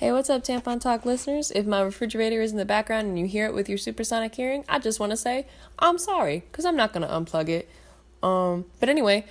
Hey, what's up, Tampon Talk listeners? If my refrigerator is in the background and you hear it with your supersonic hearing, I just want to say I'm sorry, because I'm not going to unplug it. But anyway,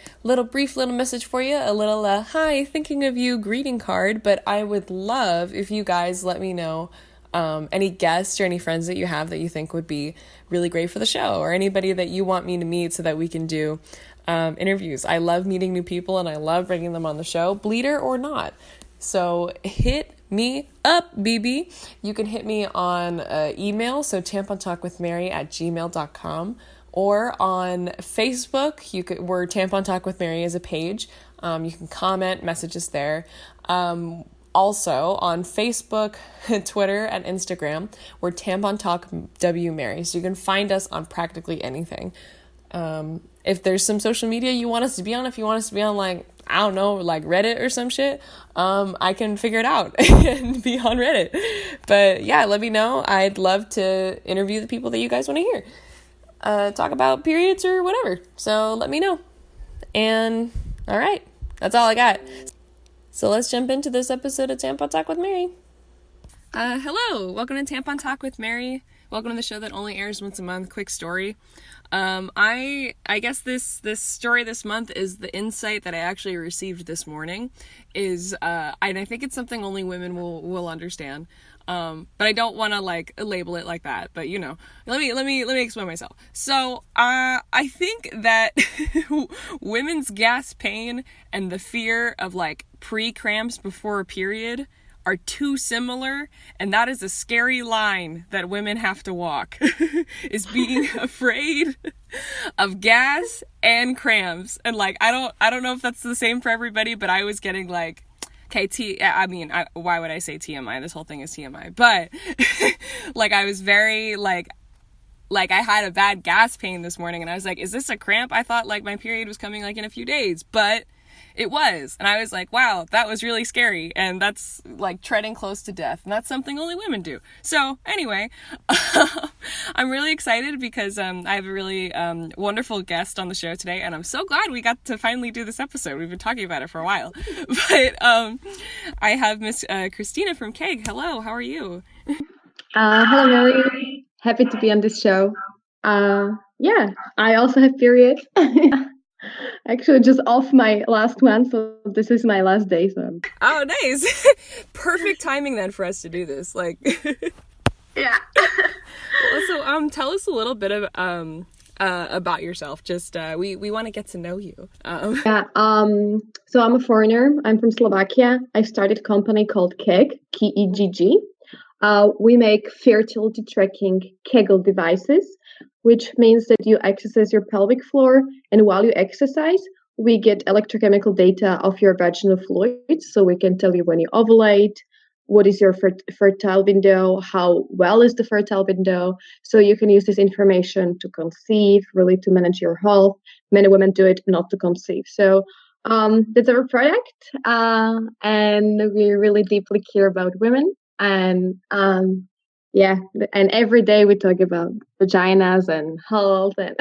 brief little message for you, a little, hi, thinking of you greeting card, but I would love if you guys let me know any guests or any friends that you have that you think would be really great for the show, or anybody that you want me to meet so that we can do interviews. I love meeting new people and I love bringing them on the show, bleeder or not. So hit me up, BB. You can hit me on email, so tampontalkwithmary@gmail.com, or on Facebook. We're Tampon Talk with Mary as a page. You can comment, messages there. Also on Facebook, Twitter, and Instagram, we're Tampon Talk W Mary. So you can find us on practically anything. If there's some social media you want us to be on, if you want us to be on, like, I don't know, like Reddit or some shit, I can figure it out and be on Reddit. But yeah, let me know. I'd love to interview the people that you guys want to hear. Talk about periods or whatever. So let me know. And all right, that's all I got. So let's jump into this episode of Tampon Talk with Mary. Hello, welcome to Tampon Talk with Mary. Welcome to the show that only airs once a month. Quick story. I guess this story this month is the insight that I actually received this morning is, and I think it's something only women will understand. But I don't want to like label it like that, but let me explain myself. So, I think that women's gas pain and the fear of like pre-cramps before a period are too similar, and that is a scary line that women have to walk, is being afraid of gas and cramps. And like, I don't know if that's the same for everybody, but I was getting like, okay, why would I say TMI? This whole thing is TMI, but like, I was very like I had a bad gas pain this morning, and I was like, is this a cramp? I thought like my period was coming like in a few days, but it was. And I was like, wow, that was really scary. And that's like treading close to death. And that's something only women do. So anyway, I'm really excited because I have a really wonderful guest on the show today. And I'm so glad we got to finally do this episode. We've been talking about it for a while. But I have Miss Kristina from Kegg. Hello, how are you? Hello, Mary. Happy to be on this show. Yeah, I also have periods. Actually, just off my last one, so this is my last day. So. Oh, nice! Perfect timing then for us to do this. Like, yeah. So, tell us a little bit of about yourself. Just we want to get to know you. Yeah. So I'm a foreigner. I'm from Slovakia. I started a company called Kegg, Kegg. We make fertility tracking Kegel devices, which means that you exercise your pelvic floor, and while you exercise, we get electrochemical data of your vaginal fluids, so we can tell you when you ovulate, what is your fertile window, how well is the fertile window, so you can use this information to conceive, really to manage your health. Many women do it not to conceive. So that's our product, and we really deeply care about women. And yeah, and every day we talk about vaginas and health, and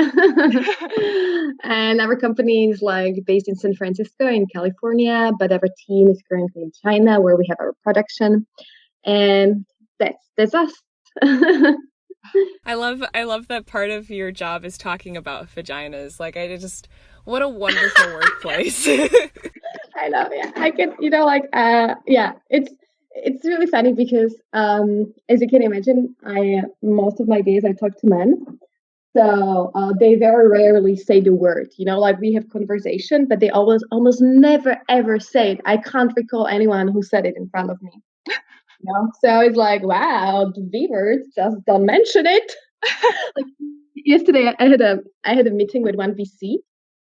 and our company is like based in San Francisco in California, but our team is currently in China where we have our production, and that's us. I love that part of your job is talking about vaginas. Like, what a wonderful workplace. I know, yeah. I can, yeah, it's really funny because, as you can imagine, most of my days I talk to men, so they very rarely say the word. Like we have conversation, but they almost never ever say it. I can't recall anyone who said it in front of me. So it's like, wow, the V word, just don't mention it. Like yesterday, I had a meeting with one VC,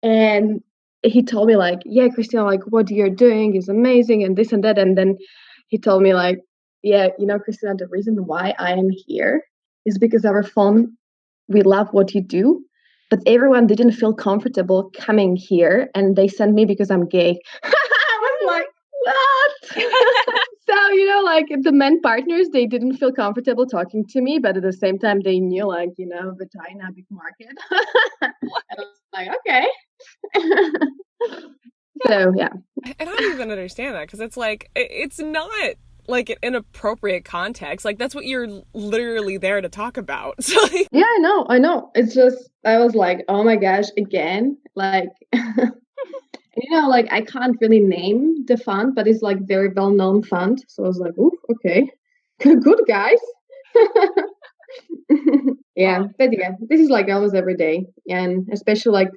and he told me like, yeah, Kristina, like what you're doing is amazing, and this and that, and then he told me like, yeah, Kristina, the reason why I am here is because our phone, we love what you do, but everyone didn't feel comfortable coming here, and they sent me because I'm gay. I was like, what? So, like the men partners, they didn't feel comfortable talking to me, but at the same time, they knew like, vagina, big market. And I was like, okay. So, yeah. I don't even understand that, because it's like, it's not like an inappropriate context. Like that's what you're literally there to talk about. So like, Yeah, I know. It's just I was like, oh my gosh, again, like like I can't really name the fund, but it's like very well known fund. So I was like, ooh, okay, good guys. Yeah, but yeah, this is like almost every day, and especially like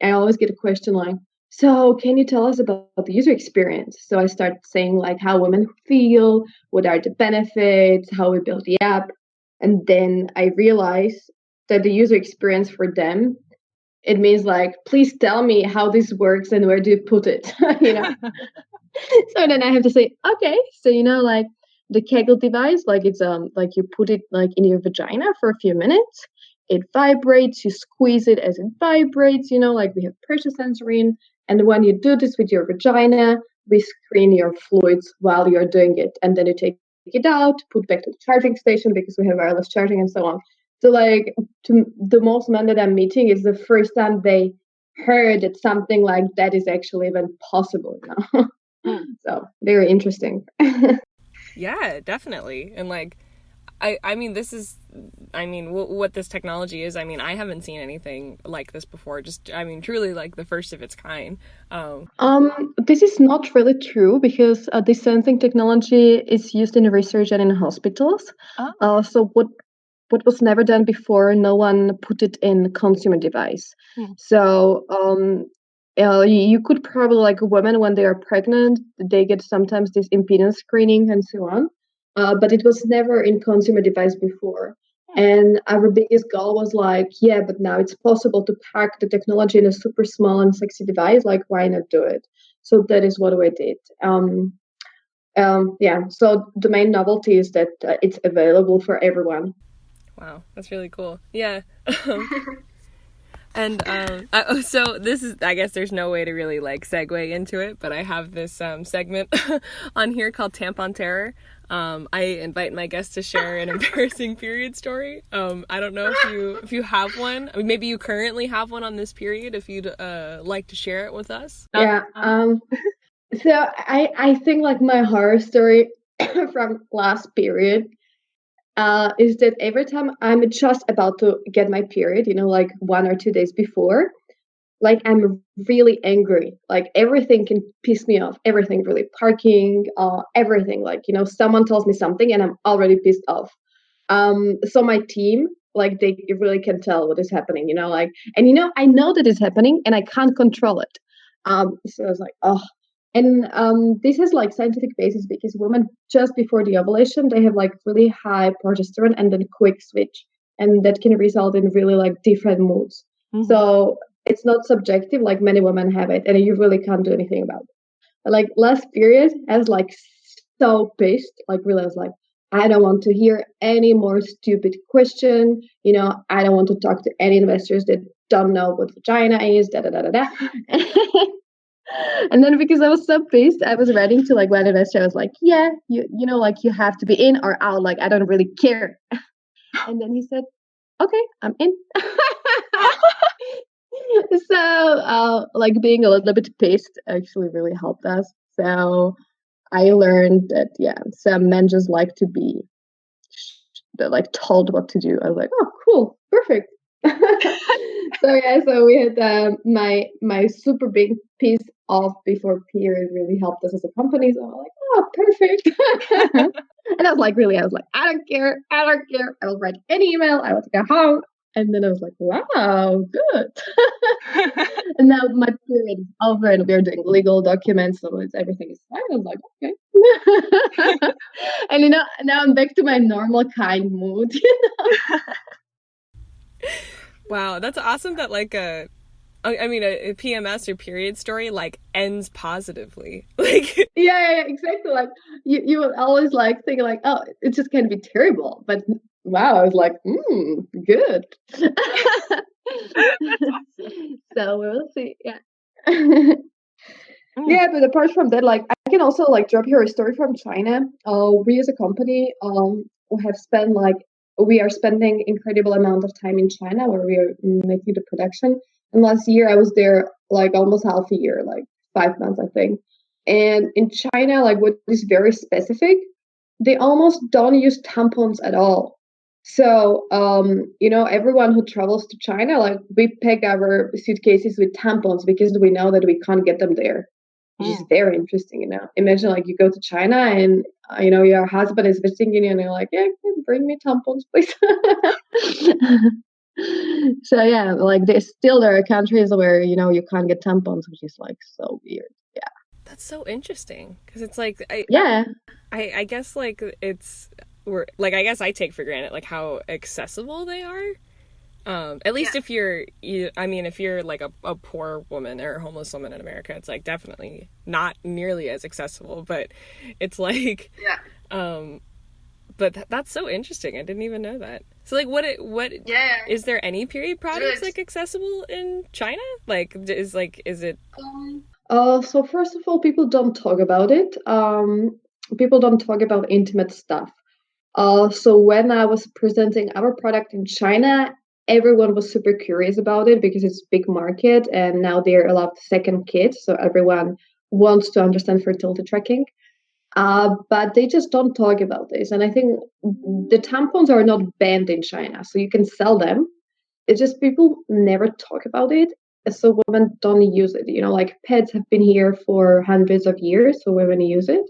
I always get a question like, so can you tell us about the user experience? So I start saying like how women feel, what are the benefits, how we build the app, and then I realize that the user experience for them, it means like, please tell me how this works and where do you put it, So then I have to say, okay, so like the Kegel device, like it's like you put it like in your vagina for a few minutes. It vibrates, you squeeze it as it vibrates, like we have pressure sensoring. And when you do this with your vagina, we screen your fluids while you're doing it. And then you take it out, put back to the charging station because we have wireless charging and so on. So like the most men that I'm meeting is the first time they heard that something like that is actually even possible now. So very interesting. yeah, definitely. And like, I mean, this is, I mean, what this technology is. I mean, I haven't seen anything like this before. Just, I mean, truly like the first of its kind. This is not really true because this sensing technology is used in research and in hospitals. So what was never done before, no one put it in consumer device. So you could probably like women when they are pregnant, they get sometimes this impedance screening and so on. But it was never in consumer device before. And our biggest goal was like, yeah, but now it's possible to pack the technology in a super small and sexy device. Like, why not do it? So that is what we did. Yeah. So the main novelty is that it's available for everyone. Wow, that's really cool. Yeah. And so this is, I guess there's no way to really like segue into it, but I have this segment on here called Tampon Terror. I invite my guests to share an embarrassing period story. I don't know if you have one. I mean, maybe you currently have one on this period. If you'd like to share it with us. Yeah. So I think like my horror story from last period is that every time I'm just about to get my period, like 1 or 2 days before, like I'm really angry. Like everything can piss me off. Everything really. Parking, everything. Like, someone tells me something and I'm already pissed off. So my team, like they really can tell what is happening, like, and I know that it's happening and I can't control it. So I was like, oh. And this has like scientific basis because women just before the ovulation, they have like really high progesterone and then quick switch. And that can result in really like different moods. So it's not subjective, like many women have it, and you really can't do anything about it. But like last period, I was like so pissed, like really, I was like, I don't want to hear any more stupid question. I don't want to talk to any investors that don't know what vagina is, da da da da da. And then because I was so pissed, I was writing to like one investor. I was like, yeah, like you have to be in or out. Like I don't really care. And then he said, okay, I'm in. So like being a little bit pissed actually really helped us. So I learned that some men just like to be like told what to do. I was like, oh cool, perfect. So we had my super big piece off before period really helped us as a company. So I'm like, oh perfect. And I was like, I don't care. I will write an email. I want to go home. And then I was like, wow, good. And now my period is over and we're doing legal documents, so everything is fine. I was like, okay. And now I'm back to my normal kind mood. Wow, that's awesome that like a PMS or period story like ends positively. Like yeah, exactly. Like you will always like think like, oh, it just can be terrible, but wow, I was like, good. So we will see. Yeah. Yeah, but apart from that, like I can also like drop here a story from China. We as a company we are spending incredible amount of time in China where we are making the production. And last year I was there like almost half a year, like 5 months, I think. And in China, like what is very specific, they almost don't use tampons at all. So, everyone who travels to China, like we pack our suitcases with tampons because we know that we can't get them there, which is very interesting. Imagine like you go to China and, your husband is visiting you and you're like, yeah, bring me tampons, please. So yeah, like there are countries where, you can't get tampons, which is like so weird. Yeah. That's so interesting because it's like Yeah. I guess like I guess I take for granted like how accessible they are. At least if if you're like a poor woman or a homeless woman in America, it's like definitely not nearly as accessible. But it's like, but that's so interesting. I didn't even know that. So like, what is there any period products like accessible in China? Like, is it? So first of all, people don't talk about it. People don't talk about intimate stuff. So when I was presenting our product in China, everyone was super curious about it because it's a big market and now they're allowed second kids. So everyone wants to understand fertility tracking. But they just don't talk about this. And I think the tampons are not banned in China, so you can sell them. It's just people never talk about it. So women don't use it. Like pads have been here for hundreds of years, so women use it.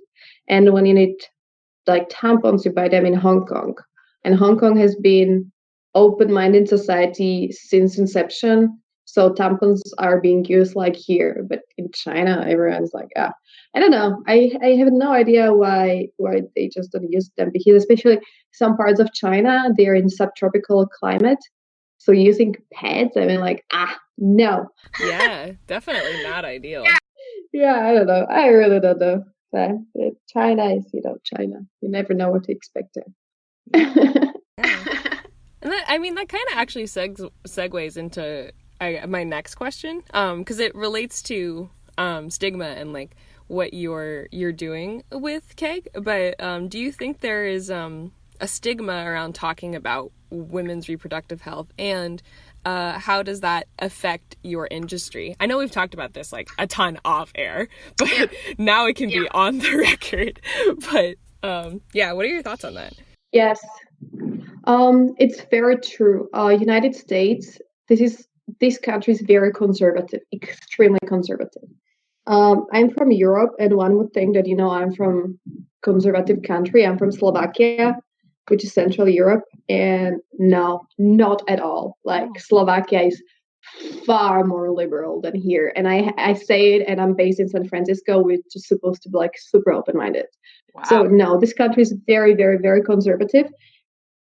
And when you need like tampons, you buy them in Hong Kong. And Hong Kong has been open-minded society since inception. So tampons are being used like here, but in China, everyone's like, I don't know. I have no idea why they just don't use them because especially some parts of China, they're in subtropical climate. So using pads, I mean, like, no. Yeah, definitely not ideal. Yeah, I don't know. I really don't know. But China is, China. You never know what to expect there. And that kind of actually segues into my next question, because it relates to stigma and like what you're doing with Kegg. But do you think there is a stigma around talking about women's reproductive health, and how does that affect your industry? I know we've talked about this like a ton off air, but now it can be on the record. But what are your thoughts on that? Yes, it's very true. United States, this country is very conservative, extremely conservative. I'm from Europe, and one would think that I'm from conservative country. I'm from Slovakia, which is Central Europe, and no, not at all. Like Slovakia is far more liberal than here, and I say it, and I'm based in San Francisco, which is supposed to be like super open-minded. Wow. So no, this country is very, very, very conservative.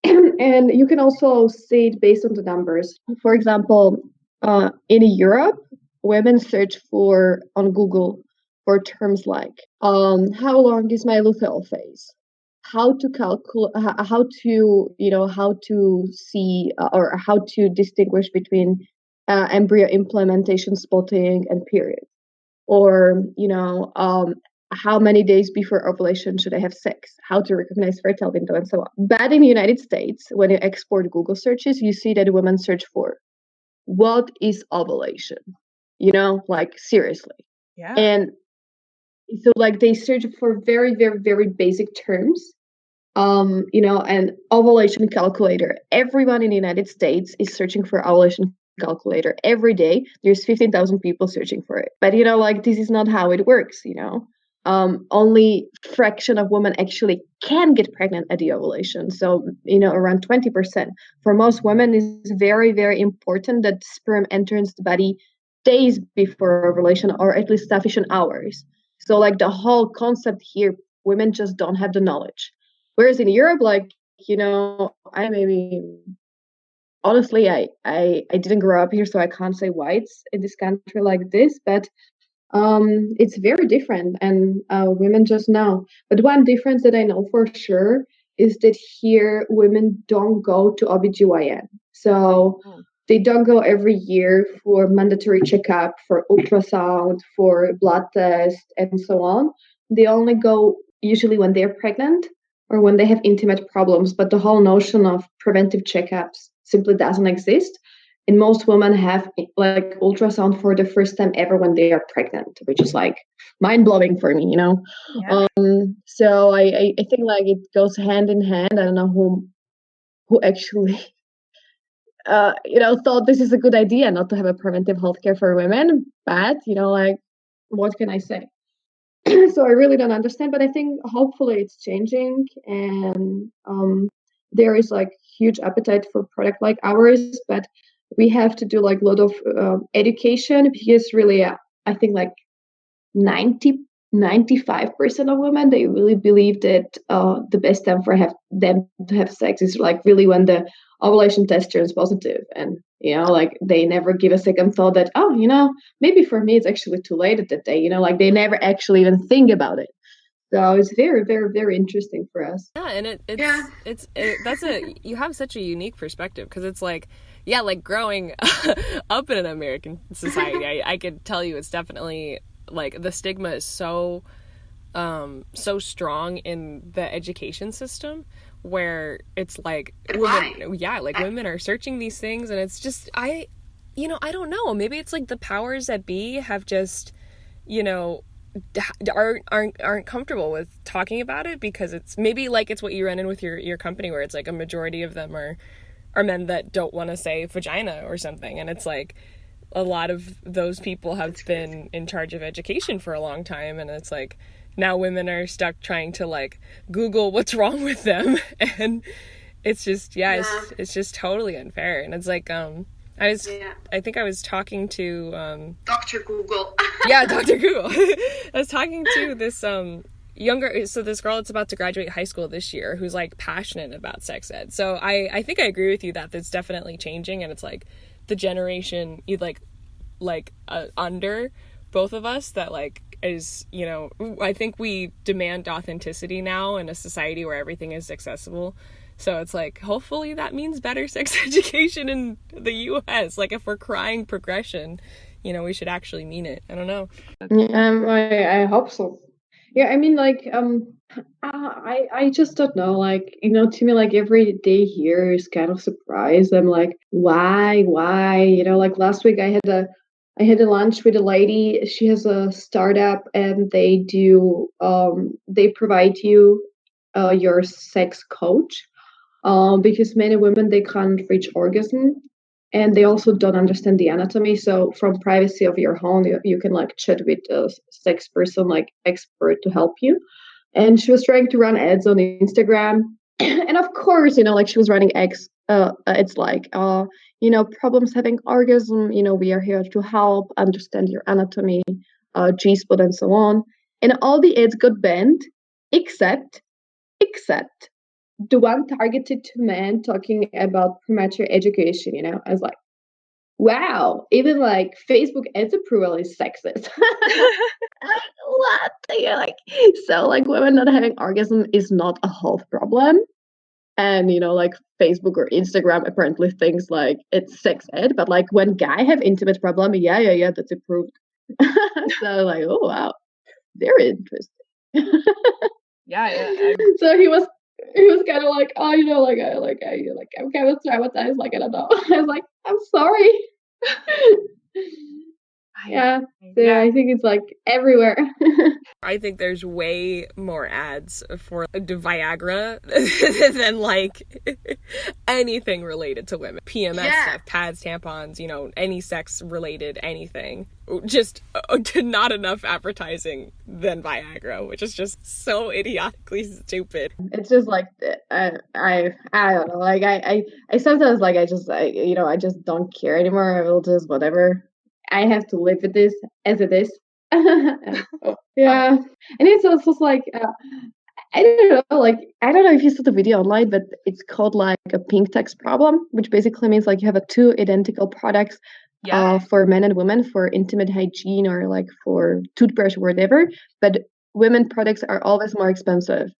And you can also see it based on the numbers. For example, in Europe, women search on Google for terms like how long is my luteal phase, how to calculate, how to see or how to distinguish between embryo implantation, spotting, and period, or how many days before ovulation should I have sex, how to recognize fertile window, and so on. But in the United States, when you export Google searches, you see that women search for what is ovulation, like seriously. Yeah. And so like they search for very, very, very basic terms, and ovulation calculator. Everyone in the United States is searching for ovulation calculator every day. There's 15,000 people searching for it. But like this is not how it works. Only fraction of women actually can get pregnant at the ovulation. So around 20%. For most women, it's very, very important that sperm enters the body days before ovulation, or at least sufficient hours. So like the whole concept here, women just don't have the knowledge. Whereas in Europe, like I maybe honestly, I didn't grow up here, so I can't say why it's in this country like this, but it's very different, and women just know. But one difference that I know for sure is that here women don't go to OBGYN. So they don't go every year for mandatory checkup, for ultrasound, for blood test, and so on. They only go usually when they're pregnant or when they have intimate problems. But the whole notion of preventive checkups simply doesn't exist. and most women have like ultrasound for the first time ever when they are pregnant, which is like mind blowing for me, you know. Yeah. So I think like it goes hand in hand. I don't know who actually thought this is a good idea not to have a preventive healthcare for women, but like what can I say? So I really don't understand, but I think hopefully it's changing, and there is like huge appetite for product like ours, but we have to do like a lot of education, because really, I think like 95% of women, they really believe that the best time for them to have sex is like really when the ovulation test turns positive, and like they never give a second thought that, oh, maybe for me it's actually too late at that day, like they never actually even think about it. So it's very, very, very interesting for us. Yeah, and you have such a unique perspective, because it's like, yeah, like growing up in an American society, I could tell you it's definitely like the stigma is so strong in the education system, where it's like women are searching these things, and it's just I don't know, maybe it's like the powers that be have just aren't comfortable with talking about it, because it's maybe like it's what you run in with your company, where it's like a majority of them are men that don't want to say vagina or something, and it's like a lot of those people have been in charge of education for a long time, and it's like now women are stuck trying to like Google what's wrong with them, and it's just it's just totally unfair. And it's like I think I was talking to Dr. Google. Yeah, Dr. Google. I was talking to this this girl that's about to graduate high school this year, who's like passionate about sex ed. So I think I agree with you that it's definitely changing, and it's like the generation you under both of us that like is, I think we demand authenticity now in a society where everything is accessible. So it's like, hopefully that means better sex education in the US. Like if we're crying progression, we should actually mean it. I don't know. I hope so. Yeah, I mean, like, I just don't know. Like, to me, like every day here is kind of surprise. I'm like, why? Like last week I had a lunch with a lady. She has a startup, and they provide you your sex coach, because many women, they can't reach orgasm, and they also don't understand the anatomy. So from privacy of your home, you can like chat with a sex person, like expert, to help you. And she was trying to run ads on Instagram, and of course, like she was running ads like problems having orgasm, we are here to help understand your anatomy, G-spot, and so on. And all the ads got banned, except the one targeted to men talking about premature education. I was like, wow, even like Facebook ads approval is sexist. Like, what? Yeah, like, so like women not having orgasm is not a health problem. And like Facebook or Instagram apparently thinks like it's sex ed, but like when guy have intimate problem, yeah, that's approved. So like, oh wow, very interesting. Yeah. So he was kind of like, oh, I'm kind of traumatized. Like, I don't know. I was like, I'm sorry. Yeah. So I think it's like everywhere. I think there's way more ads for Viagra than like anything related to women. PMS stuff, pads, tampons, any sex related anything. Just not enough advertising than Viagra, which is just so idiotically stupid. It's just like I don't know. Like I sometimes like I just don't care anymore. I will just whatever. I have to live with this as it is. Yeah, and it's also like I don't know, like I don't know if you saw the video online, but it's called like a pink text problem, which basically means like you have two identical products for men and women for intimate hygiene or like for toothbrush or whatever, but women products are always more expensive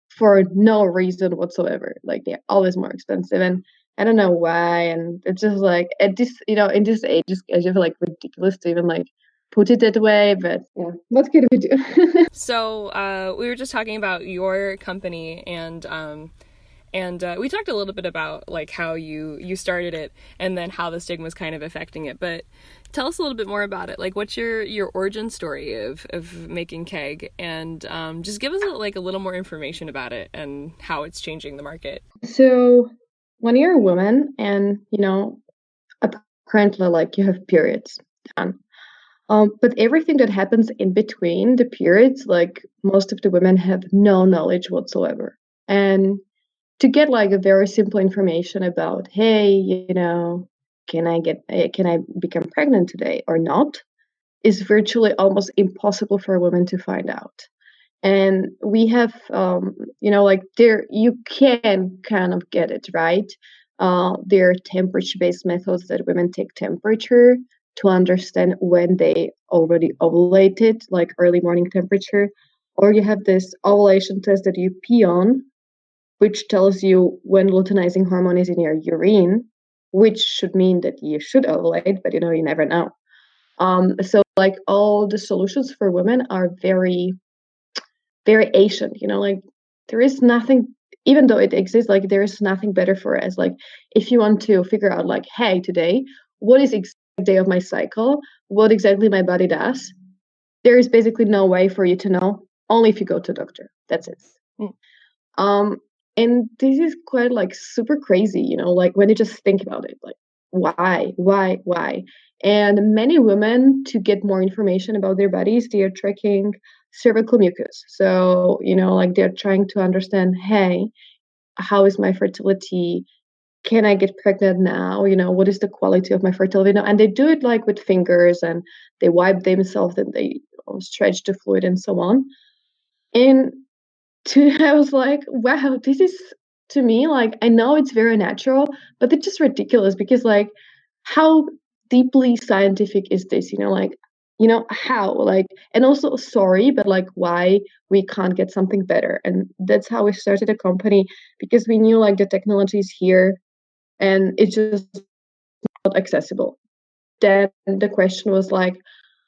for no reason whatsoever. Like they're always more expensive, and I don't know why. And it's just like at this, in this age, I feel like ridiculous to even like put it that way. But yeah, what can we do? So we were just talking about your company, and And we talked a little bit about like how you started it and then how the stigma is kind of affecting it. But tell us a little bit more about it. Like, what's your origin story of making Kegg, and just give us like a little more information about it and how it's changing the market. So when you're a woman and apparently like you have periods done. But everything that happens in between the periods, like most of the women have no knowledge whatsoever. And to get like a very simple information about, hey, can I become pregnant today or not, is virtually almost impossible for a woman to find out. And we have, like there you can kind of get it right. There are temperature-based methods that women take temperature to understand when they already ovulated, like early morning temperature. Or you have this ovulation test that you pee on, which tells you when luteinizing hormone is in your urine, which should mean that you should ovulate, but you never know. So like all the solutions for women are very, very Asian, like there is nothing, even though it exists, like there is nothing better for us. Like if you want to figure out like, hey, today, what is exact day of my cycle, what exactly my body does, there is basically no way for you to know, only if you go to a doctor. That's it. Um, and this is quite like super crazy, like when you just think about it, like why? And many women, to get more information about their bodies, they are tracking cervical mucus. So, like they're trying to understand, hey, how is my fertility? Can I get pregnant now? What is the quality of my fertility now? And they do it like with fingers, and they wipe themselves and they stretch the fluid and so on. And I was like, wow, this is, to me, like, I know it's very natural, but it's just ridiculous because, like, how deeply scientific is this? Like, how? Like, and also, sorry, but like, why we can't get something better? And that's how we started a company, because we knew like the technology is here and it's just not accessible. Then the question was like,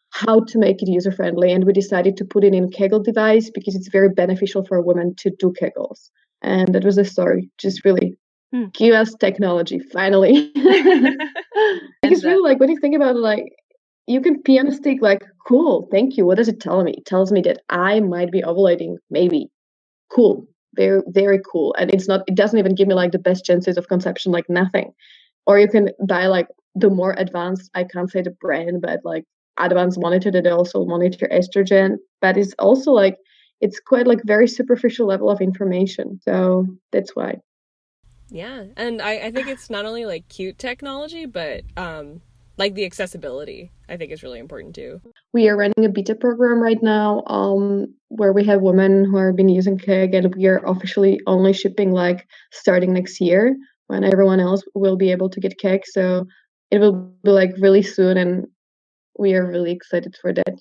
how to make it user friendly, and we decided to put it in a Kegel device because it's very beneficial for a woman to do Kegels. And that was the story. Just really give us technology finally. Because really, like when you think about it, like you can pee on a stick, like cool, thank you. What does it tell me? It tells me that I might be ovulating, maybe. Cool, very very cool. And it doesn't even give me like the best chances of conception, like nothing. Or you can buy like the more advanced, I can't say the brand, but like advanced monitor that also monitor estrogen, but it's also like it's quite like very superficial level of information. So that's why. Yeah, and I think it's not only like cute technology, but like the accessibility I think is really important too. We are running a beta program right now, where we have women who have been using Kegg, and we are officially only shipping like starting next year when everyone else will be able to get Kegg. So it will be like really soon, and we are really excited for that.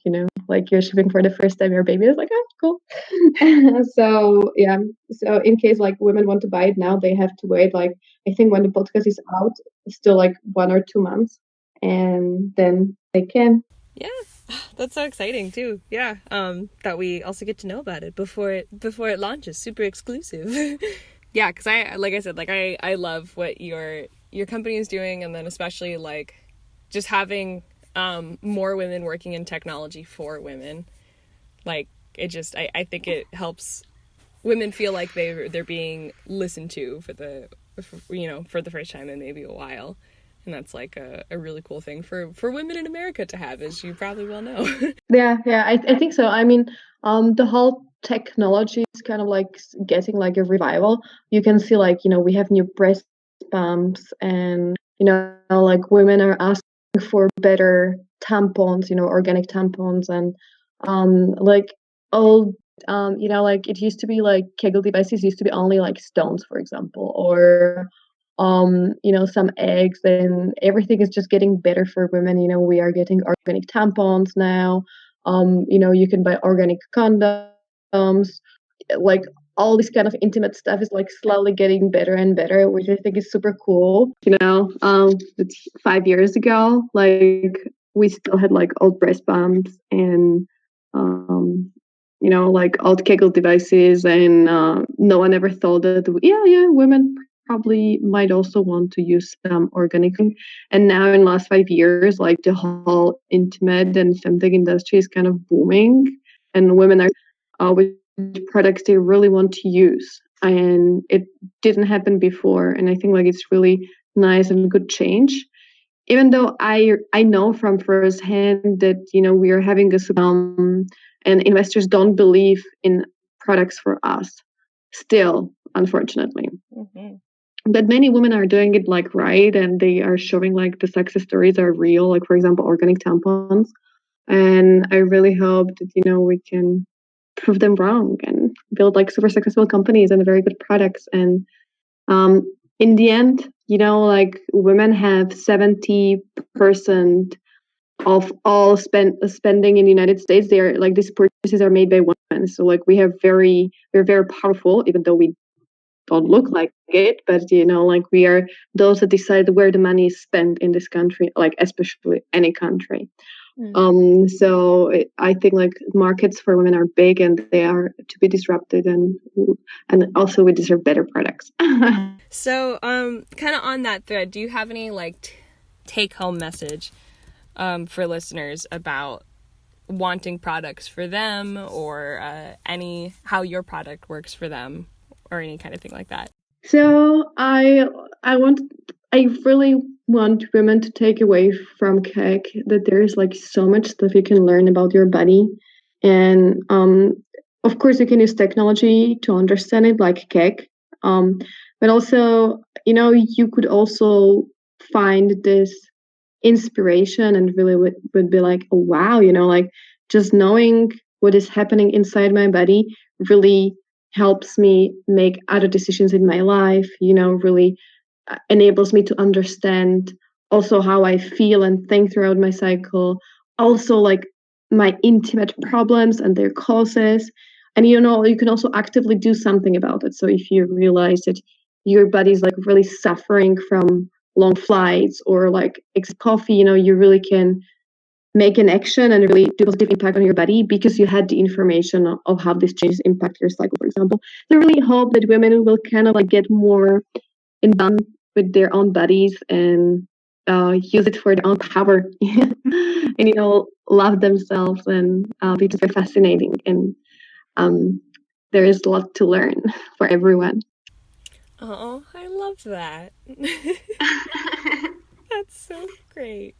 Like you're shipping for the first time your baby is like, oh, cool. So yeah, so in case like women want to buy it now, they have to wait like, I think when the podcast is out, still like 1 or 2 months, and then they can. Yeah, that's so exciting too. Yeah, that we also get to know about it before it launches. Super exclusive. Yeah, because like I said, like I love what your company is doing, and then especially like just having more women working in technology for women. Like it just, I think it helps women feel like they're being listened to for the first time in maybe a while. And that's like a really cool thing for women in America to have, as you probably well know. Yeah, I think so. I mean, the whole technology is kind of like getting like a revival. You can see like, we have new breast pumps, and, like women are asking for better tampons, organic tampons, and like old, like it used to be like Kegel devices used to be only like stones, for example, or some eggs, and everything is just getting better for women. We are getting organic tampons now. You can buy organic condoms. Like all this kind of intimate stuff is like slowly getting better and better, which I think is super cool. It's 5 years ago, like we still had like old breast pumps, and like old Kegel devices, and no one ever thought that, women probably might also want to use some organic thing. And now in the last 5 years, like the whole intimate and femtech industry is kind of booming, and women are with products they really want to use. And it didn't happen before. And I think like it's really nice and good change. Even though I know from firsthand that we are having a and investors don't believe in products for us still, unfortunately. Mm-hmm. But many women are doing it like right, and they are showing like the success stories are real, like for example organic tampons. And I really hope that we can prove them wrong and build like super successful companies and very good products. And in the end, like women have 70% of all spending in the United States. They are like these purchases are made by women. So like we're very powerful, even though we don't look like it. But like we are those that decide where the money is spent in this country, like especially any country. So I think like markets for women are big and they are to be disrupted, and also we deserve better products. So, kind of on that thread, do you have any like take-home message for listeners about wanting products for them, or how your product works for them, or any kind of thing like that? So I really want women to take away from Kegg that there is like so much stuff you can learn about your body, and of course you can use technology to understand it, like Kegg, but also you could also find this inspiration and really would be like, oh wow, like just knowing what is happening inside my body really helps me make other decisions in my life, really enables me to understand also how I feel and think throughout my cycle, also like my intimate problems and their causes. And you can also actively do something about it. So if you realize that your body's like really suffering from long flights or like coffee, you really can make an action and really do a positive impact on your body because you had the information of how these changes impact your cycle, for example. So I really hope that women will kind of like get more in done with their own bodies and use it for their own power and love themselves, and because they're fascinating, and there is a lot to learn for everyone. Oh, I love that. That's so great.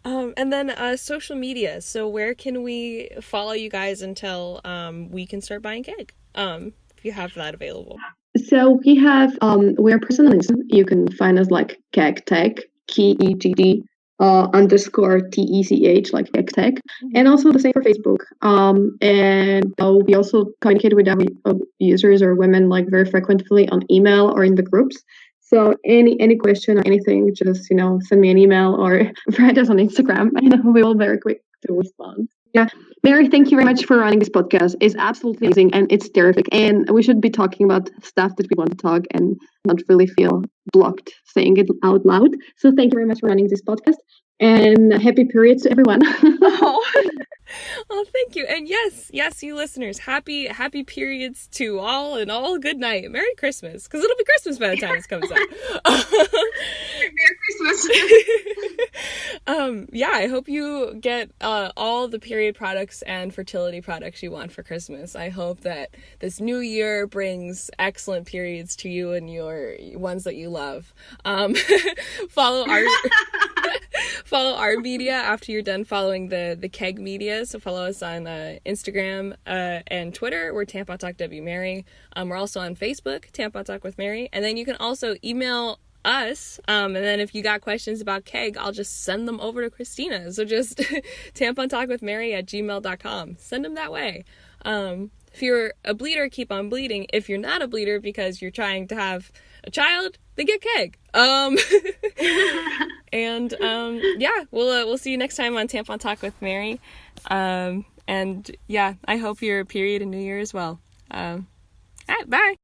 And then social media. So where can we follow you guys until we can start buying Kegg? If you have that available. So we have we're personal Instagram. You can find us like Kegg Tech, KEGG _TECH, like Kegg Tech, and also the same for Facebook. And we also communicate with our users or women like very frequently on email or in the groups. So any question or anything, just send me an email or write us on Instagram, and we will very quick to respond. Yeah, Mary, thank you very much for running this podcast. It's absolutely amazing and it's terrific. And we should be talking about stuff that we want to talk and not really feel blocked saying it out loud. So thank you very much for running this podcast, and happy periods to everyone. Oh, thank you. And yes, you listeners, happy periods to all, and all good night. Merry Christmas, because it'll be Christmas by the time this comes out. Merry Christmas. Yeah, I hope you get all the period products and fertility products you want for Christmas. I hope that this new year brings excellent periods to you and your ones that you love. Follow our media after you're done following the Kegg media. So follow us on Instagram and Twitter. We're Tampon Talk W Mary. We're also on Facebook, Tampon Talk with Mary. And then you can also email us. And then if you got questions about Kegg, I'll just send them over to Kristina. So just tampontalkwithmary@gmail.com. Send them that way. If you're a bleeder, keep on bleeding. If you're not a bleeder because you're trying to have a child, then get Kegg. And yeah, we'll see you next time on Tampon Talk with Mary. And yeah, I hope your period and New Year as well. All right, bye.